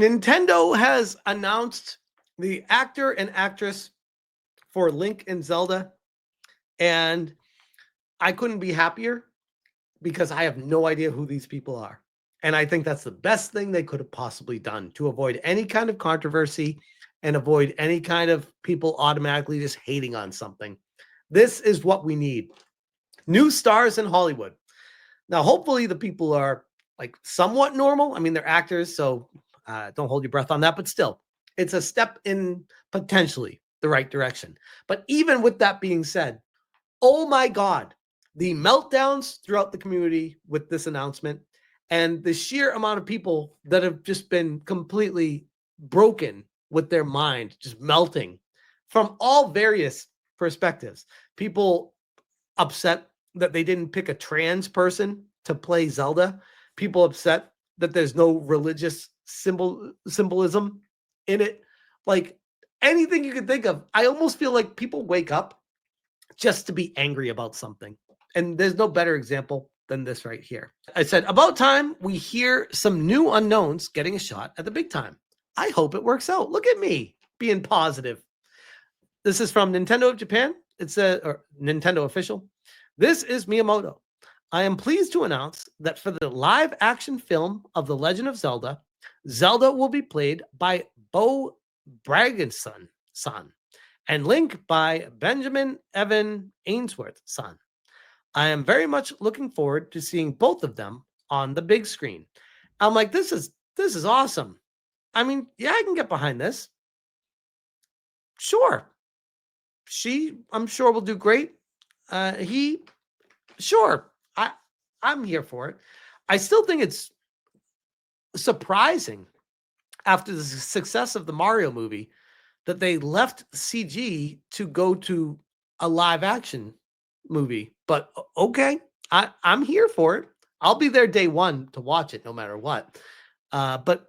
Nintendo has announced the actor and actress for Link and Zelda, and I couldn't be happier because I have no idea who these people are. And I think that's the best thing they could have possibly done to avoid any kind of controversy and avoid any kind of people automatically just hating on something. This is what we need. New stars in Hollywood. Now, hopefully the people are like somewhat normal. I mean, they're actors, so don't hold your breath on that, but still, it's a step in potentially the right direction. But even with that being said, oh my God, the meltdowns throughout the community with this announcement and the sheer amount of people that have just been completely broken with their mind, just melting from all various perspectives. People upset that they didn't pick a trans person to play Zelda. People upset that there's no religious symbolism in it. Like anything you can think of. I almost feel like people wake up just to be angry about something. And there's no better example than this right here. I said, about time we hear some new unknowns getting a shot at the big time. I hope it works out. Look at me being positive. This is from Nintendo of Japan. It's or Nintendo official. This is Miyamoto. I am pleased to announce that for the live action film of The Legend of Zelda, Zelda will be played by Bo Bragginson son and Link by Benjamin Evan Ainsworth son. I am very much looking forward to seeing both of them on the big screen. I'm like, this is awesome. I mean, yeah, I can get behind this. Sure. I'm sure will do great. Sure. I'm here for it. I still think it's surprising after the success of the Mario movie that they left CG to go to a live action movie. But okay, I'm here for it. I'll be there day one to watch it no matter what. But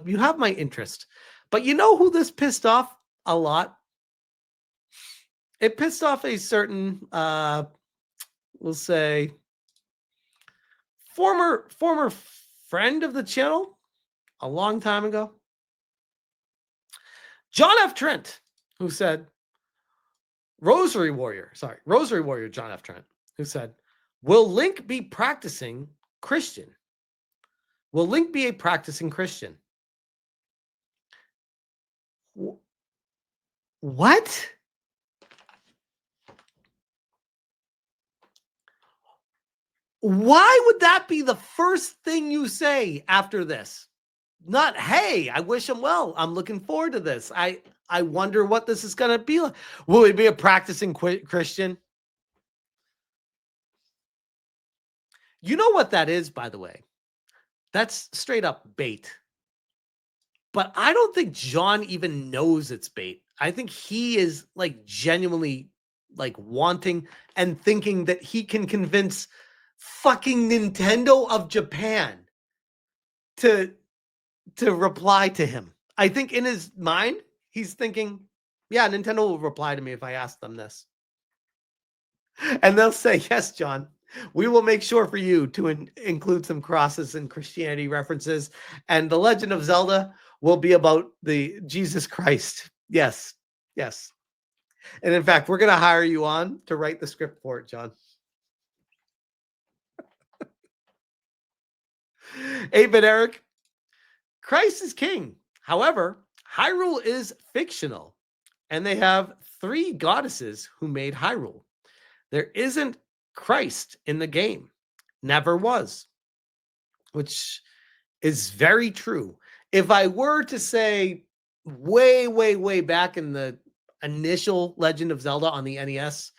you have my interest. But you know who this pissed off a lot? It pissed off a certain, we'll say, former friend of the channel a long time ago. John F. Trent, who said, Rosary Warrior John F. Trent, who said, will Link be practicing Christian? Will Link be a practicing Christian? What? Why would that be the first thing you say after this? Not, hey, I wish him well. I'm looking forward to this. I wonder what this is going to be like. Will he be a practicing Christian? You know what that is, by the way? That's straight up bait. But I don't think John even knows it's bait. I think he is like genuinely like wanting and thinking that he can convince fucking Nintendo of Japan to reply to him. I think in his mind, he's thinking, yeah, Nintendo will reply to me if I ask them this. And they'll say, yes, John, we will make sure for you to include some crosses and Christianity references. And The Legend of Zelda will be about the Jesus Christ. Yes, yes. And in fact, we're going to hire you on to write the script for it, John. 8-Bit Eric, Christ is king. However, Hyrule is fictional, and they have 3 goddesses who made Hyrule. There isn't Christ in the game. Never was, which is very true. If I were to say way, way, way back in the initial Legend of Zelda on the NES,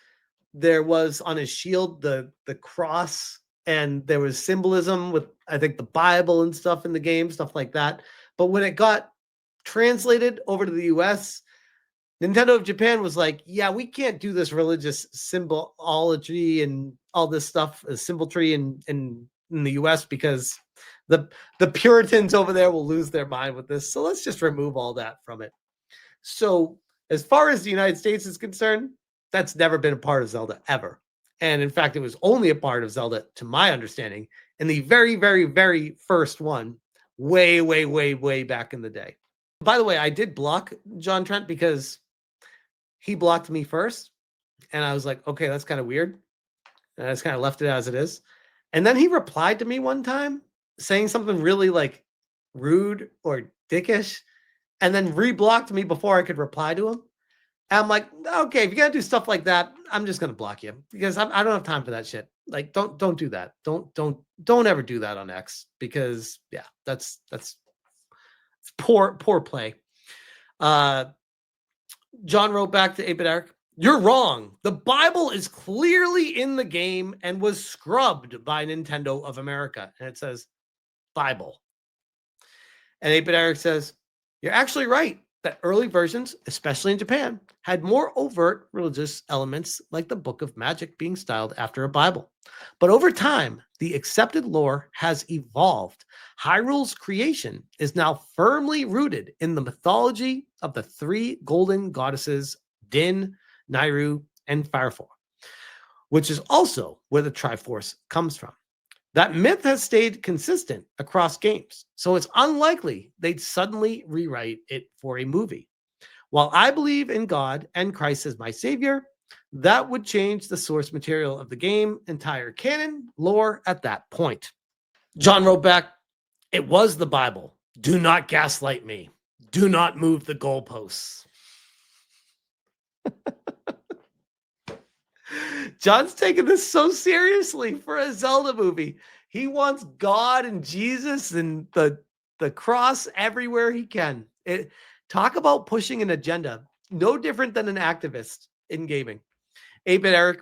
there was on his shield the cross, and there was symbolism with, I think, the Bible and stuff in the game, stuff like that. But when it got translated over to the US, Nintendo of Japan was like, yeah, we can't do this religious symbolology and all this stuff, symbolry in the US, because the Puritans over there will lose their mind with this. So let's just remove all that from it. So as far as the United States is concerned, that's never been a part of Zelda ever. And in fact, it was only a part of Zelda, to my understanding, in the very, very, very first one, way, way, way, way back in the day. By the way, I did block John Trent because he blocked me first. And I was like, okay, that's kind of weird. And I just kind of left it as it is. And then he replied to me one time saying something really like rude or dickish, and then reblocked me before I could reply to him. And I'm like, okay, if you're gonna do stuff like that, I'm just gonna block you because I don't have time for that shit. Like, don't do that. Don't ever do that on X because yeah, that's poor play. John wrote back to 8-Bit Eric, you're wrong. The Bible is clearly in the game and was scrubbed by Nintendo of America. And it says Bible. And 8-Bit Eric says, you're actually right that early versions, especially in Japan, had more overt religious elements like the Book of Magic being styled after a Bible. But over time, the accepted lore has evolved. Hyrule's creation is now firmly rooted in the mythology of the three golden goddesses, Din, Nairu, and Firefall, which is also where the Triforce comes from. That myth has stayed consistent across games, so it's unlikely they'd suddenly rewrite it for a movie. While I believe in God and Christ as my savior, that would change the source material of the game, entire canon, lore at that point. John wrote back, it was the Bible. Do not gaslight me. Do not move the goalposts. John's taking this so seriously for a Zelda movie. He wants God and Jesus and the cross everywhere he can. Talk about pushing an agenda. No different than an activist in gaming. 8-Bit Eric,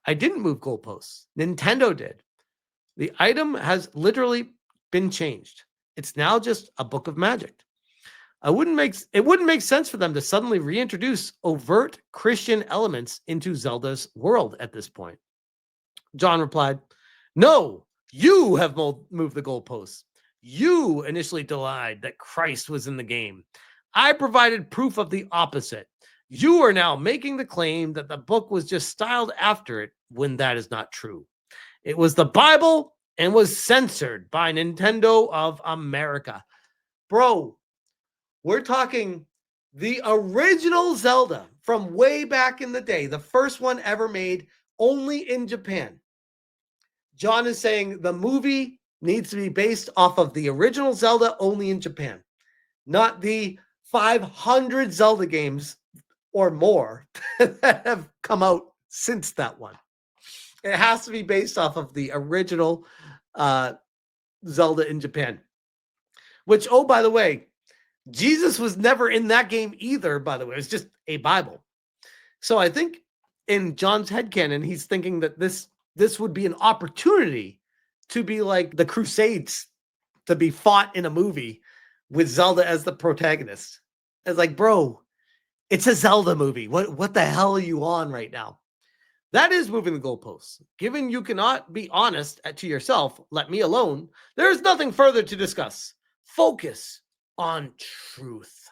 I didn't move goalposts. Nintendo did. The item has literally been changed. It's now just a book of magic. It wouldn't make sense for them to suddenly reintroduce overt Christian elements into Zelda's world at this point. John replied, no, you have moved the goalposts. You initially denied that Christ was in the game. I provided proof of the opposite. You are now making the claim that the book was just styled after it when that is not true. It was the Bible and was censored by Nintendo of America. Bro, we're talking the original Zelda from way back in the day, the first one ever made only in Japan. John is saying the movie needs to be based off of the original Zelda only in Japan, not the 500 Zelda games or more that have come out since that one. It has to be based off of the original Zelda in Japan, which, oh, by the way, Jesus was never in that game either, by the way. It's just a Bible. So I think in John's headcanon, he's thinking that this would be an opportunity to be like the Crusades, to be fought in a movie with Zelda as the protagonist. It's like, bro, it's a Zelda movie. What the hell are you on right now? That is moving the goalposts. Given you cannot be honest to yourself, let me alone. There is nothing further to discuss. Focus on truth.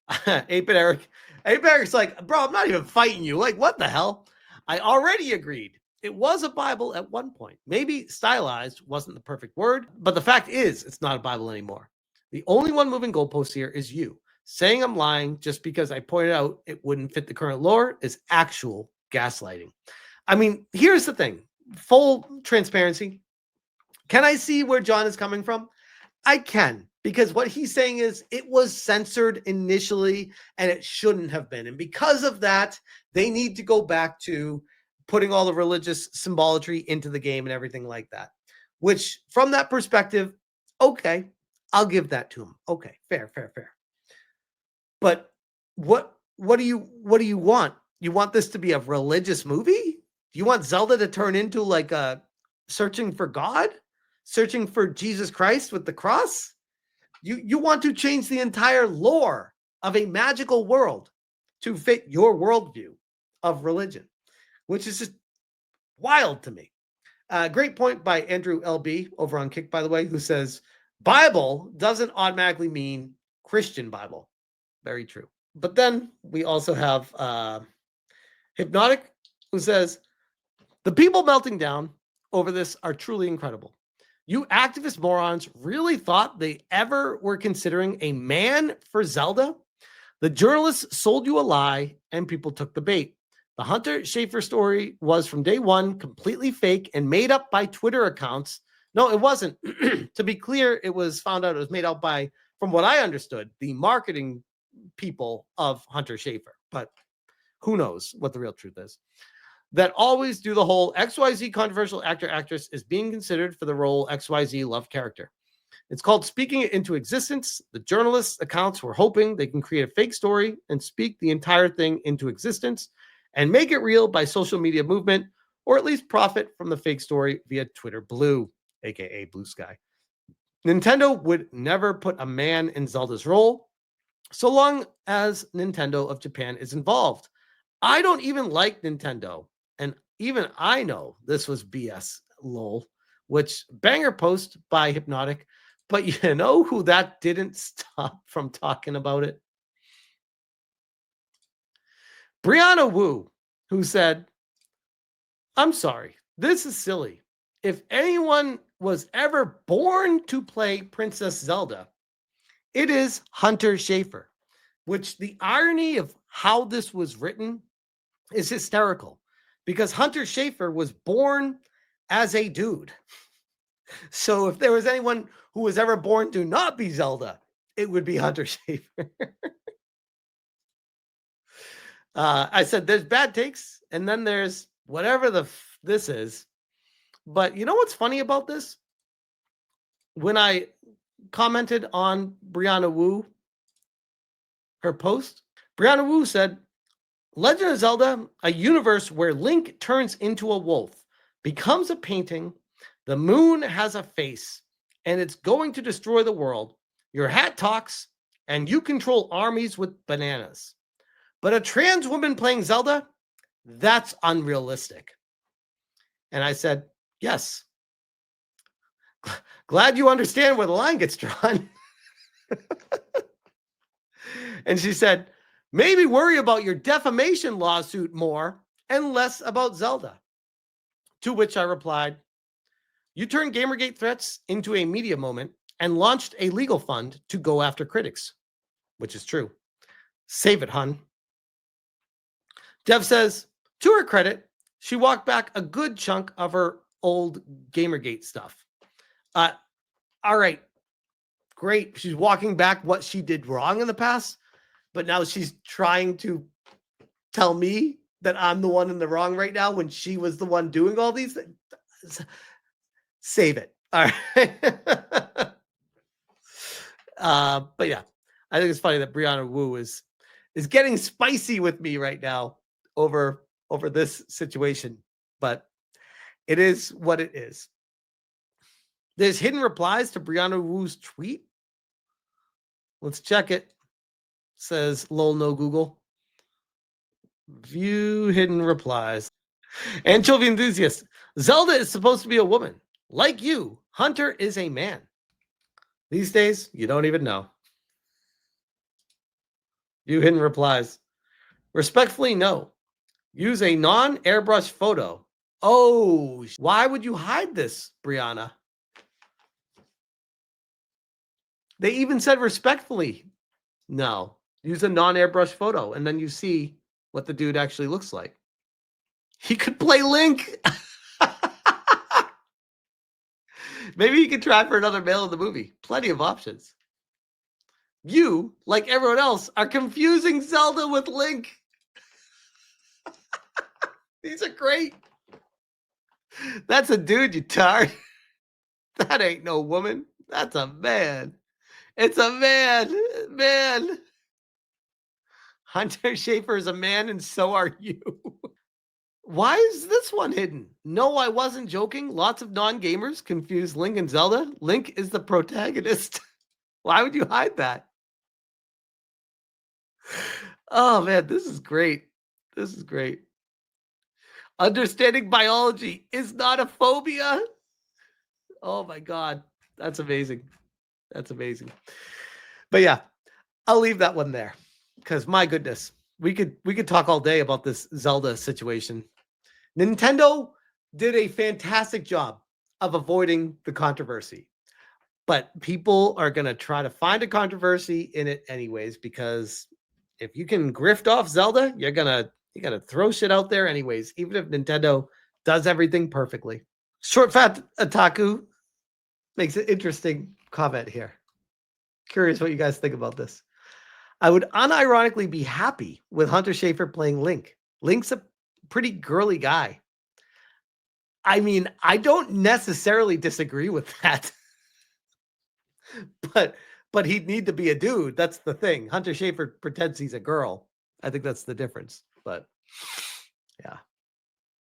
8-Bit Eric. 8-Bit Eric's like, bro, I'm not even fighting you. Like, what the hell? I already agreed. It was a Bible at one point. Maybe stylized wasn't the perfect word, but the fact is it's not a Bible anymore. The only one moving goalposts here is you. Saying I'm lying just because I pointed out it wouldn't fit the current lore is actual gaslighting. I mean, here's the thing. Full transparency. Can I see where John is coming from? I can, because what he's saying is it was censored initially and it shouldn't have been. And because of that, they need to go back to putting all the religious symbolatry into the game and everything like that, which from that perspective, okay, I'll give that to him. Okay, fair. But what do you want? You want this to be a religious movie? Do you want Zelda to turn into like a searching for God? Searching for Jesus Christ with the cross? You want to change the entire lore of a magical world to fit your worldview of religion, which is just wild to me. Great point by Andrew LB over on Kick, by the way, who says Bible doesn't automatically mean Christian Bible. Very true. But then we also have Hypnotic, who says the people melting down over this are truly incredible. You activist morons really thought they ever were considering a man for Zelda? The journalists sold you a lie and people took the bait. The Hunter Schafer story was from day one completely fake and made up by Twitter accounts. No, it wasn't. To be clear, it was found out it was made out by, from what I understood, the marketing people of Hunter Schafer. But who knows what the real truth is. That always do the whole XYZ controversial actor actress is being considered for the role XYZ love character. It's called speaking it into existence. The journalists' accounts were hoping they can create a fake story and speak the entire thing into existence and make it real by social media movement, or at least profit from the fake story via Twitter Blue, aka Blue Sky. Nintendo would never put a man in Zelda's role so long as Nintendo of Japan is involved. I don't even like Nintendo, and even I know this was BS, lol, which banger post by Hypnotic. But you know who that didn't stop from talking about it? Brianna Wu, who said, I'm sorry, this is silly. If anyone was ever born to play Princess Zelda, it is Hunter Schafer, which the irony of how this was written is hysterical because Hunter Schafer was born as a dude. So if there was anyone who was ever born to not be Zelda, it would be Hunter Schafer. I said there's bad takes, and then there's whatever this is. But you know what's funny about this? When I commented on Brianna Wu, her post, Brianna Wu said, Legend of Zelda, a universe where Link turns into a wolf, becomes a painting, the moon has a face, and it's going to destroy the world. Your hat talks, and you control armies with bananas. But a trans woman playing Zelda, that's unrealistic. And I said, yes. Glad you understand where the line gets drawn. And she said, maybe worry about your defamation lawsuit more and less about Zelda. To which I replied, you turned Gamergate threats into a media moment and launched a legal fund to go after critics, which is true. Save it, hun. Dev says, to her credit, she walked back a good chunk of her old Gamergate stuff. All right, great. She's walking back what she did wrong in the past, but now she's trying to tell me that I'm the one in the wrong right now when she was the one doing all these things. Save it. All right. But yeah, I think it's funny that Brianna Wu is getting spicy with me right now over this situation, but it is what it is. There's hidden replies to Brianna Wu's tweet. Let's check it. Says lol no Google. View hidden replies. Anchovy enthusiast. Zelda is supposed to be a woman. Like you, Hunter is a man. These days, you don't even know. View hidden replies. Respectfully, no. Use a non-airbrush photo. Oh, why would you hide this, Brianna? They even said respectfully, no. Use a non-airbrush photo, and then you see what the dude actually looks like. He could play Link. Maybe he could try for another male in the movie. Plenty of options. You, like everyone else, are confusing Zelda with Link. These are great. That's a dude, you tard. That ain't no woman. That's a man. It's a man. Man. Hunter Schafer is a man, and so are you. Why is this one hidden? No, I wasn't joking. Lots of non-gamers confuse Link and Zelda. Link is the protagonist. Why would you hide that? Oh, man, this is great. This is great. Understanding biology is not a phobia. Oh, my God. That's amazing. That's amazing. But yeah, I'll leave that one there because my goodness, we could talk all day about this Zelda situation. Nintendo did a fantastic job of avoiding the controversy. But people are going to try to find a controversy in it anyways, because if you can grift off Zelda, you're going to throw shit out there anyways, even if Nintendo does everything perfectly. Short Fat Otaku makes an interesting comment here. Curious what you guys think about this. I would unironically be happy with Hunter Schafer playing Link. Link's a pretty girly guy. I mean, I don't necessarily disagree with that. but he'd need to be a dude. That's the thing. Hunter Schafer pretends he's a girl. I think that's the difference. But yeah.